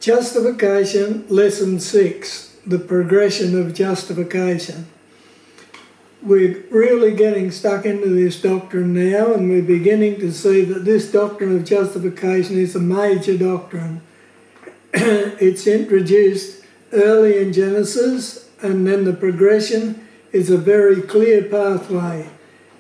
Justification Lesson 6, the progression of justification. We're really getting stuck into this doctrine now, and we're beginning to see that this doctrine of justification is a major doctrine. It's introduced early in Genesis, and then the progression is a very clear pathway.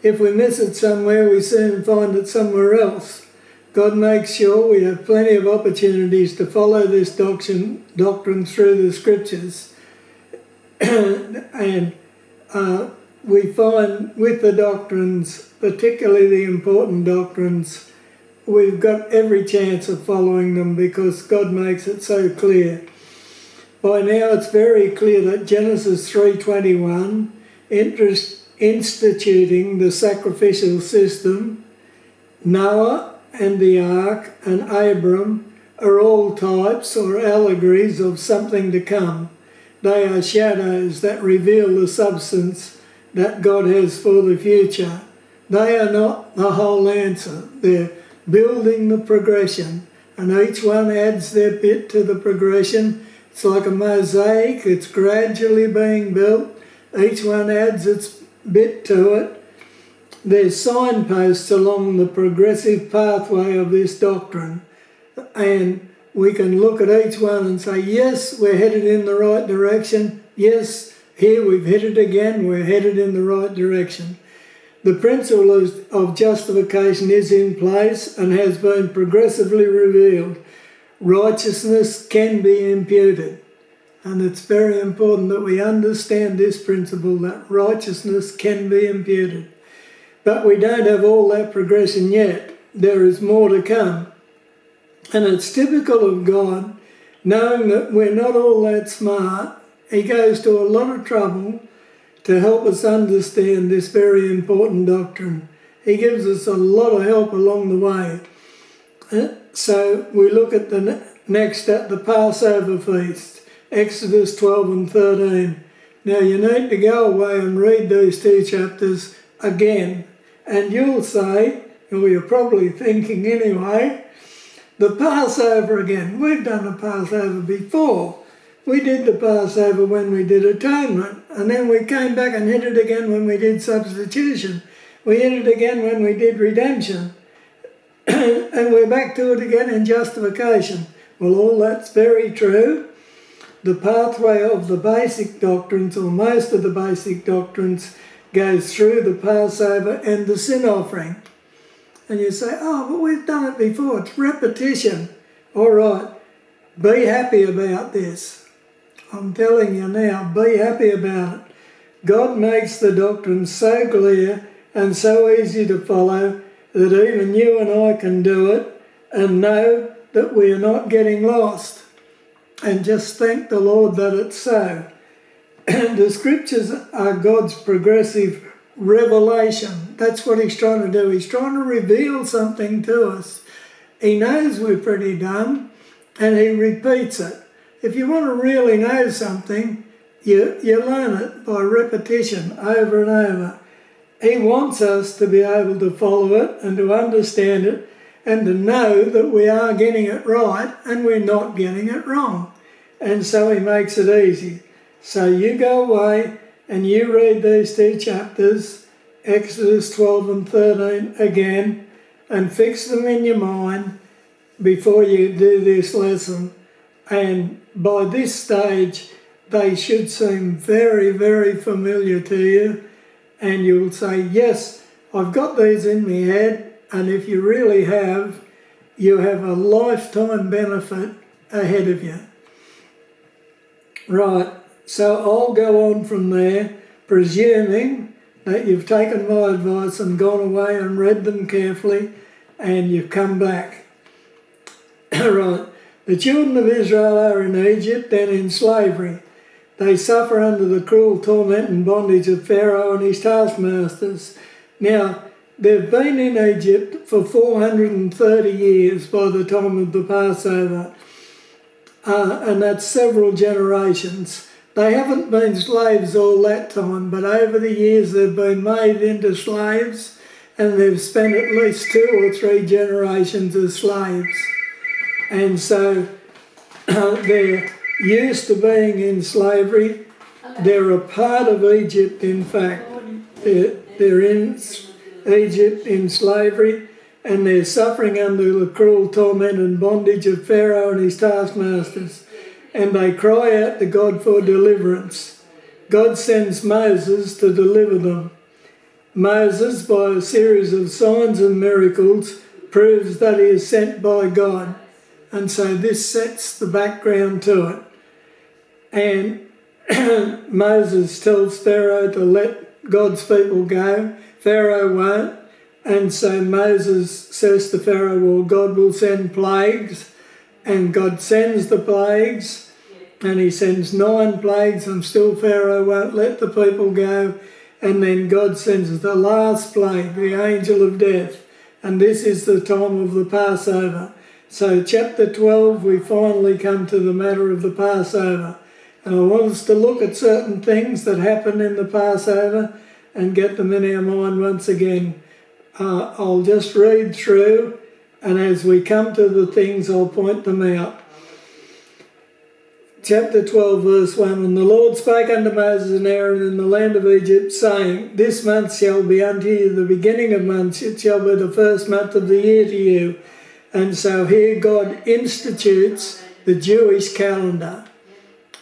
If we miss it somewhere, we soon find it somewhere else. God makes sure we have plenty of opportunities to follow this doctrine through the Scriptures. And we find with the doctrines, particularly the important doctrines, we've got every chance of following them because God makes it so clear. By now it's very clear that Genesis 3:21, instituting the sacrificial system, Noah and the ark and Abram are all types or allegories of something to come. They are shadows that reveal the substance that God has for the future. They are not the whole answer. They're building the progression, and each one adds their bit to the progression. It's like a mosaic. It's gradually being built. Each one adds its bit to it. There's signposts along the progressive pathway of this doctrine, and we can look at each one and say, yes, we're headed in the right direction. Yes, here we've hit it again, we're headed in the right direction. The principle of justification is in place and has been progressively revealed. Righteousness can be imputed, and it's very important that we understand this principle, that righteousness can be imputed. But we don't have all that progression yet. There is more to come. And it's typical of God, knowing that we're not all that smart, He goes to a lot of trouble to help us understand this very important doctrine. He gives us a lot of help along the way. So we look at next at the Passover feast, Exodus 12 and 13. Now you need to go away and read these two chapters again. And you'll say, or you're probably thinking anyway, the Passover again. We've done the Passover before. We did the Passover when we did atonement, and then we came back and hit it again when we did substitution. We hit it again when we did redemption. And we're back to it again in justification. Well, all that's very true. The pathway of the basic doctrines, or most of the basic doctrines, goes through the Passover and the sin offering. And you say, oh, but we've done it before. It's repetition. All right, be happy about this. I'm telling you now, be happy about it. God makes the doctrine so clear and so easy to follow that even you and I can do it and know that we are not getting lost. And just thank the Lord that it's so. The Scriptures are God's progressive revelation. That's what He's trying to do. He's trying to reveal something to us. He knows we're pretty dumb, and He repeats it. If you want to really know something, you learn it by repetition over and over. He wants us to be able to follow it and to understand it and to know that we are getting it right and we're not getting it wrong. And so He makes it easy. So you go away and you read these two chapters, Exodus 12 and 13 again, and fix them in your mind before you do this lesson. And by this stage, they should seem very, very familiar to you. And you'll say, yes, I've got these in my head. And if you really have, you have a lifetime benefit ahead of you. Right. So I'll go on from there, presuming that you've taken my advice and gone away and read them carefully and you've come back. Right. The children of Israel are in Egypt and in slavery. They suffer under the cruel torment and bondage of Pharaoh and his taskmasters. Now, they've been in Egypt for 430 years by the time of the Passover, and that's several generations. They haven't been slaves all that time, but over the years they've been made into slaves, and they've spent at least 2 or 3 generations as slaves. And so they're used to being in slavery. They're a part of Egypt, in fact. They're in Egypt in slavery, and they're suffering under the cruel torment and bondage of Pharaoh and his taskmasters. And they cry out to God for deliverance. God sends Moses to deliver them. Moses, by a series of signs and miracles, proves that he is sent by God. And so this sets the background to it. And Moses tells Pharaoh to let God's people go. Pharaoh won't. And so Moses says to Pharaoh, well, God will send plagues. And God sends the plagues. And he sends 9 plagues, and still Pharaoh won't let the people go. And then God sends the last plague, the angel of death. And this is the time of the Passover. So chapter 12, we finally come to the matter of the Passover. And I want us to look at certain things that happen in the Passover and get them in our mind once again. I'll just read through, and as we come to the things, I'll point them out. Chapter 12, verse 1, And the Lord spake unto Moses and Aaron in the land of Egypt, saying, This month shall be unto you the beginning of months, it shall be the first month of the year to you. And so here God institutes the Jewish calendar.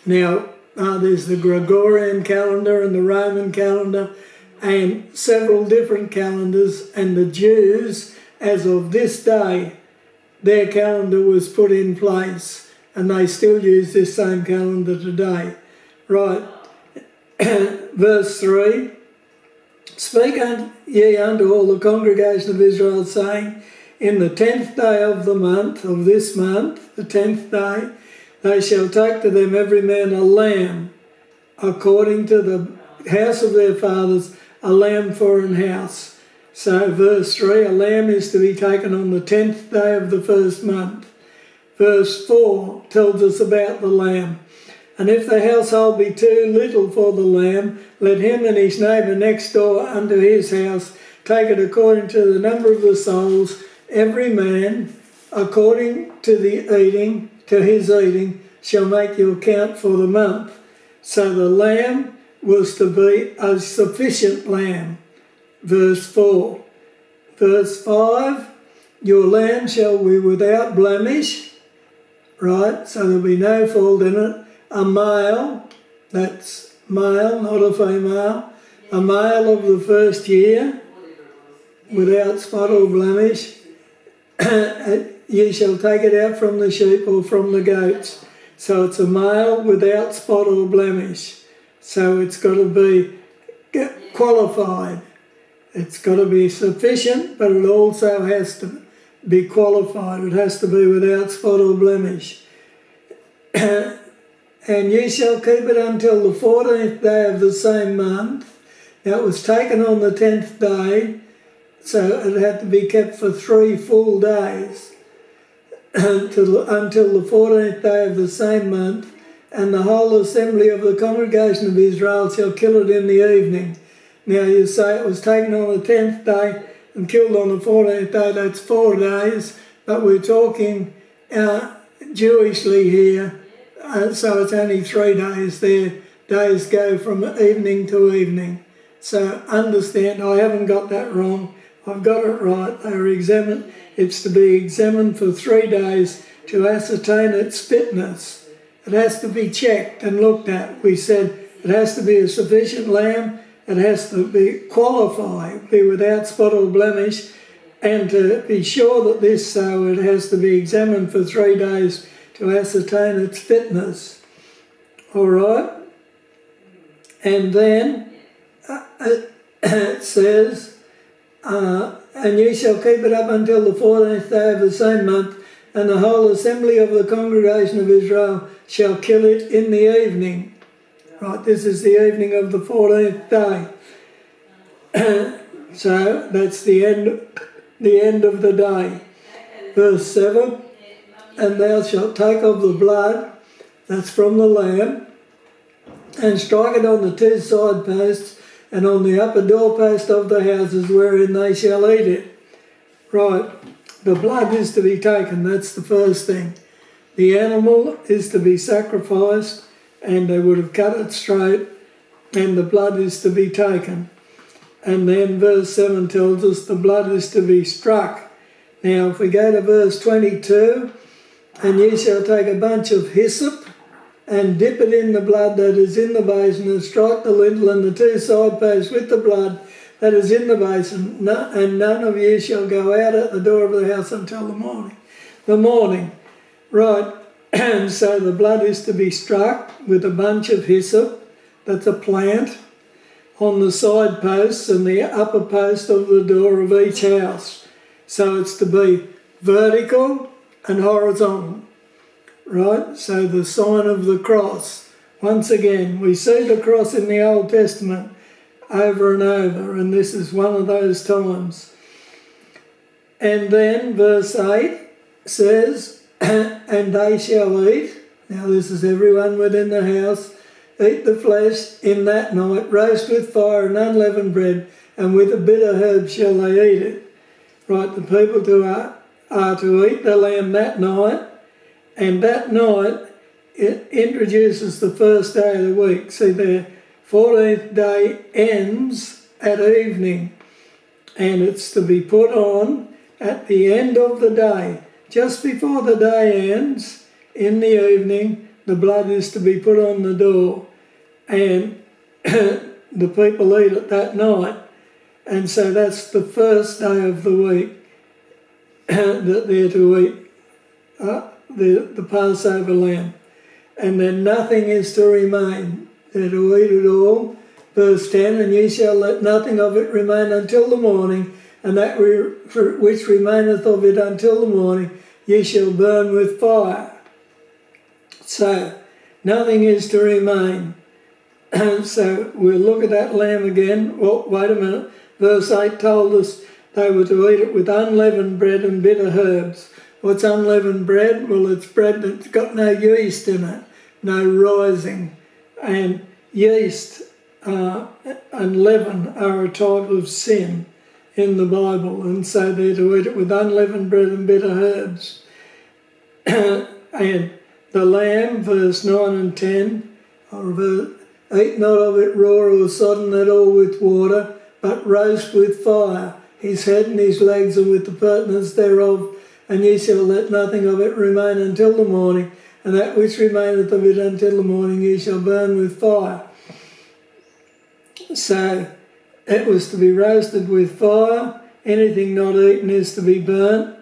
Now, there's the Gregorian calendar and the Roman calendar and several different calendars, and the Jews, as of this day, their calendar was put in place, and they still use this same calendar today. Right, verse 3, Speak ye unto all the congregation of Israel, saying, In the 10th day of the month, of this month, the 10th day, they shall take to them every man a lamb, according to the house of their fathers, a lamb for an house. So verse 3, a lamb is to be taken on the 10th day of the first month. Verse 4 tells us about the lamb. And if the household be too little for the lamb, let him and his neighbour next door unto his house take it according to the number of the souls, every man according to his eating shall make you account for the month. So the lamb was to be a sufficient lamb. Verse 4. Verse 5, Your lamb shall be without blemish, right, so there'll be no fault in it. A male, that's male, not a female, a male of the first year, without spot or blemish. Ye shall take it out from the sheep or from the goats. So it's a male without spot or blemish. So it's got to be qualified. It's got to be sufficient, but it also has to be qualified. It has to be without spot or blemish. And ye shall keep it until the 14th day of the same month. Now it was taken on the 10th day, so it had to be kept for 3 full days until the 14th day of the same month. And the whole assembly of the congregation of Israel shall kill it in the evening. Now you say it was taken on the 10th day and killed on the 14th day, that's 4 days, but we're talking Jewishly here, so it's only 3 days. Their days go from evening to evening. So understand, I haven't got that wrong, I've got it right. They were examined, it's to be examined for 3 days to ascertain its fitness. It has to be checked and looked at. We said it has to be a sufficient lamb, it has to be qualified, be without spot or blemish, and to be sure that this so, it has to be examined for 3 days to ascertain its fitness. All right? And then it says, and ye shall keep it up until the 14th day of the same month, and the whole assembly of the congregation of Israel shall kill it in the evening. Right, this is the evening of the 14th day. So that's the end of the day. Verse 7, And thou shalt take of the blood, that's from the lamb, and strike it on the 2 side posts and on the upper doorpost of the houses wherein they shall eat it. Right, the blood is to be taken, that's the first thing. The animal is to be sacrificed, and they would have cut it straight, and the blood is to be taken. And then verse 7 tells us the blood is to be struck. Now if we go to verse 22, and ye shall take a bunch of hyssop, and dip it in the blood that is in the basin, and strike the lintel and the two side posts with the blood that is in the basin, and none of you shall go out at the door of the house until the morning. The morning, right, and so the blood is to be struck with a bunch of hyssop, that's a plant, on the side posts and the upper post of the door of each house. So it's to be vertical and horizontal, right? So the sign of the cross. Once again, we see the cross in the Old Testament over and over, and this is one of those times. And then verse 8 says, and they shall eat, now this is everyone within the house, eat the flesh in that night, roast with fire and unleavened bread, and with a bitter herb shall they eat it. Right, the people are to eat the lamb that night, and that night it introduces the first day of the week. See, their 14th day ends at evening, and it's to be put on at the end of the day. Just before the day ends, in the evening, the blood is to be put on the door, and the people eat it that night. And so that's the first day of the week that they're to eat the Passover lamb. And then nothing is to remain. They're to eat it all. Verse 10, and ye shall let nothing of it remain until the morning, and that which remaineth of it until the morning ye shall burn with fire. So, nothing is to remain. So, we'll look at that lamb again. Well, wait a minute. Verse 8 told us they were to eat it with unleavened bread and bitter herbs. What's unleavened bread? Well, it's bread that's got no yeast in it, no rising. And yeast and leaven are a type of sin in the Bible, and so they're to eat it with unleavened bread and bitter herbs. And the lamb, verse 9 and 10, eat not of it raw or sodden at all with water, but roast with fire, his head and his legs and with the purtenance thereof, and ye shall let nothing of it remain until the morning, and that which remaineth of it until the morning ye shall burn with fire. So it was to be roasted with fire, anything not eaten is to be burnt,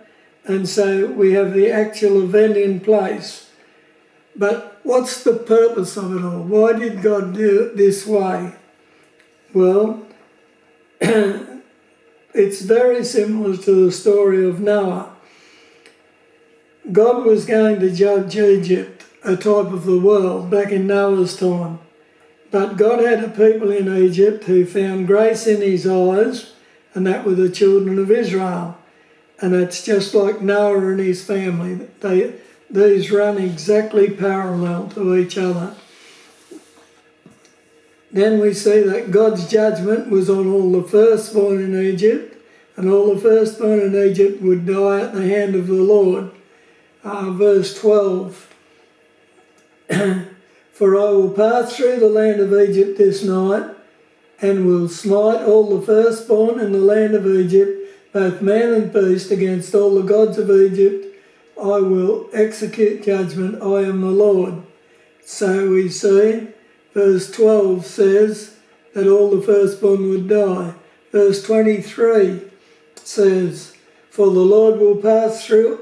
and so we have the actual event in place. But what's the purpose of it all? Why did God do it this way? Well, it's very similar to the story of Noah. God was going to judge Egypt, a type of the world, back in Noah's time. But God had a people in Egypt who found grace in his eyes, and that were the children of Israel. And it's just like Noah and his family. These run exactly parallel to each other. Then we see that God's judgment was on all the firstborn in Egypt, and all the firstborn in Egypt would die at the hand of the Lord. Verse 12, for I will pass through the land of Egypt this night, and will smite all the firstborn in the land of Egypt, both man and beast, against all the gods of Egypt. I will execute judgment, I am the Lord. So we see, verse 12 says that all the firstborn would die. Verse 23 says, for the Lord will pass through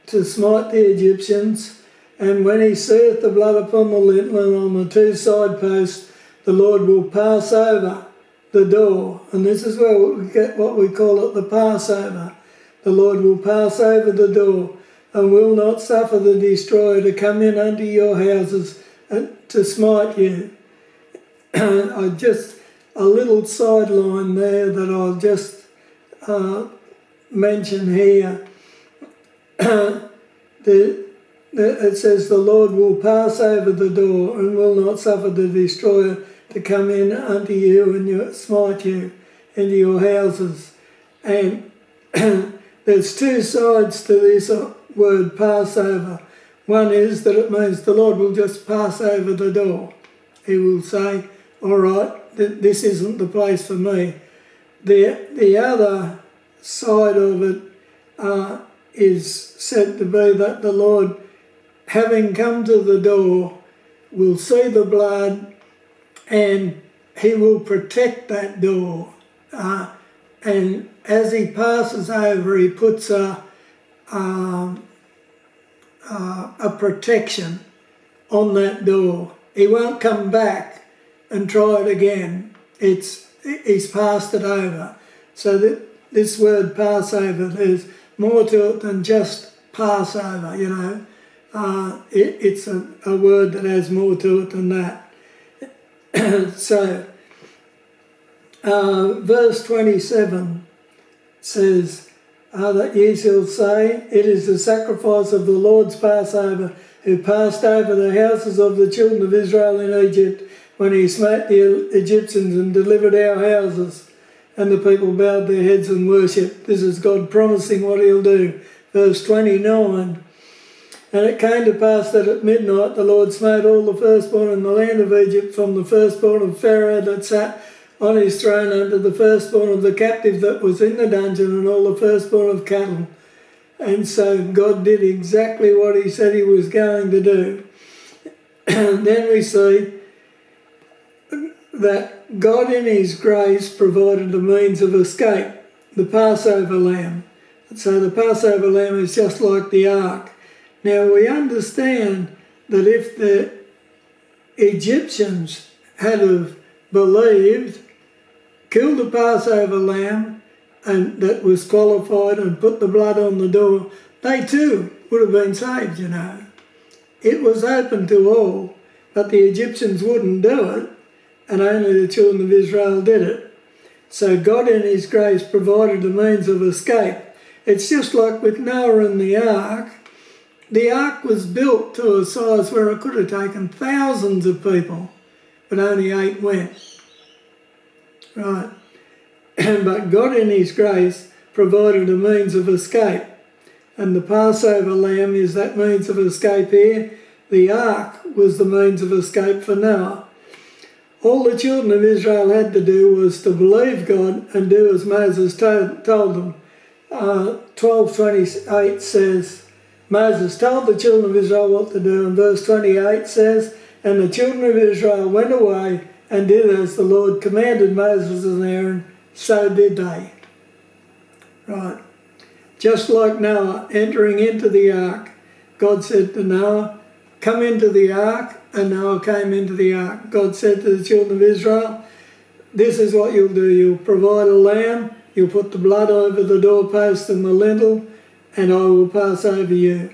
to smite the Egyptians, and when he seeth the blood upon the lintel and on the two side posts, the Lord will pass over the door. And this is where we get what we call it, the Passover. The Lord will pass over the door, and will not suffer the destroyer to come in unto your houses and to smite you. A little sideline there that I'll just mention here. It says the Lord will pass over the door and will not suffer the destroyer to come in unto you and smite you into your houses. And there's two sides to this word Passover. One is that it means the Lord will just pass over the door. He will say, all right, this isn't the place for me. The other side of it is said to be that the Lord, having come to the door, will see the blood and he will protect that door. And as he passes over, he puts a protection on that door. He won't come back and try it again. He's passed it over. So that this word Passover, there's more to it than just Passover, you know. It's a word that has more to it than that. So, verse 27 says, that ye shall say, it is the sacrifice of the Lord's Passover, who passed over the houses of the children of Israel in Egypt, when he smote the Egyptians and delivered our houses. And the people bowed their heads and worshipped. This is God promising what he'll do. Verse 29, and it came to pass that at midnight the Lord smote all the firstborn in the land of Egypt, from the firstborn of Pharaoh that sat on his throne unto the firstborn of the captive that was in the dungeon, and all the firstborn of cattle. And so God did exactly what he said he was going to do. And then we see that God in his grace provided a means of escape, the Passover lamb. So the Passover lamb is just like the ark. Now we understand that if the Egyptians had have believed, killed the Passover lamb and that was qualified and put the blood on the door, they too would have been saved, you know. It was open to all, but the Egyptians wouldn't do it, and only the children of Israel did it. So God in his grace provided a means of escape. It's just like with Noah and the ark. The ark was built to a size where it could have taken thousands of people, but only 8 went. Right. But God in his grace provided a means of escape. And the Passover lamb is that means of escape here. The ark was the means of escape for Noah. All the children of Israel had to do was to believe God and do as Moses told them. 12:28 says, Moses told the children of Israel what to do, and verse 28 says, and the children of Israel went away and did as the Lord commanded Moses and Aaron, so did they. Right. Just like Noah entering into the ark, God said to Noah, come into the ark, and Noah came into the ark. God said to the children of Israel, this is what you'll do. You'll provide a lamb, you'll put the blood over the doorpost and the lintel, and I will pass over you.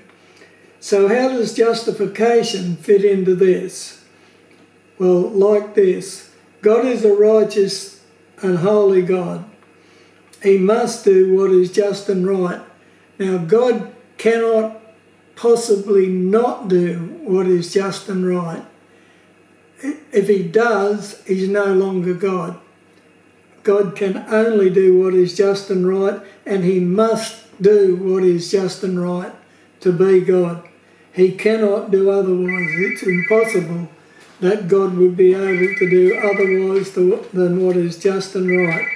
So how does justification fit into this? Well, like this. God is a righteous and holy God. He must do what is just and right. Now, God cannot possibly not do what is just and right. If he does, he's no longer God. God can only do what is just and right, and he must do what is just and right to be God. He cannot do otherwise. It's impossible that God would be able to do otherwise than what is just and right.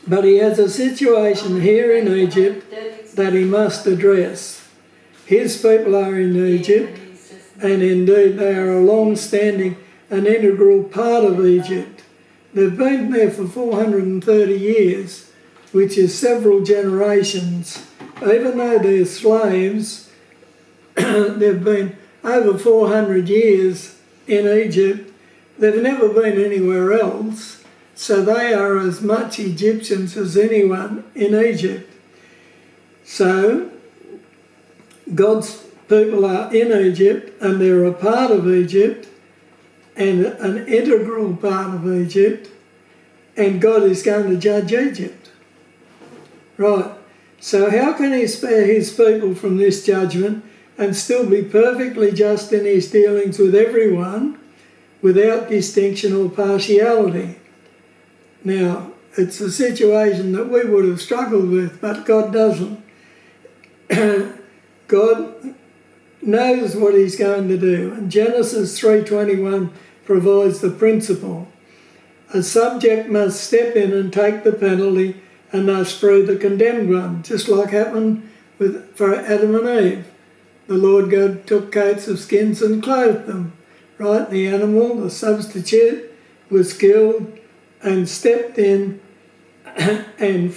But he has a situation here in Egypt that he must address. His people are in Egypt, and indeed they are a long-standing and integral part of Egypt. They've been there for 430 years, which is several generations. Even though they're slaves, they've been over 400 years in Egypt. They've never been anywhere else, so they are as much Egyptians as anyone in Egypt. So God's people are in Egypt, and they're a part of Egypt, and an integral part of Egypt, and God is going to judge Egypt. Right. So how can he spare his people from this judgment and still be perfectly just in his dealings with everyone without distinction or partiality? Now, it's a situation that we would have struggled with, but God doesn't. God knows what he's going to do. And Genesis 3:21 provides the principle. A subject must step in and take the penalty and thus free the condemned one, just like happened for Adam and Eve. The Lord God took coats of skins and clothed them, right? The animal, the substitute, was killed and stepped in and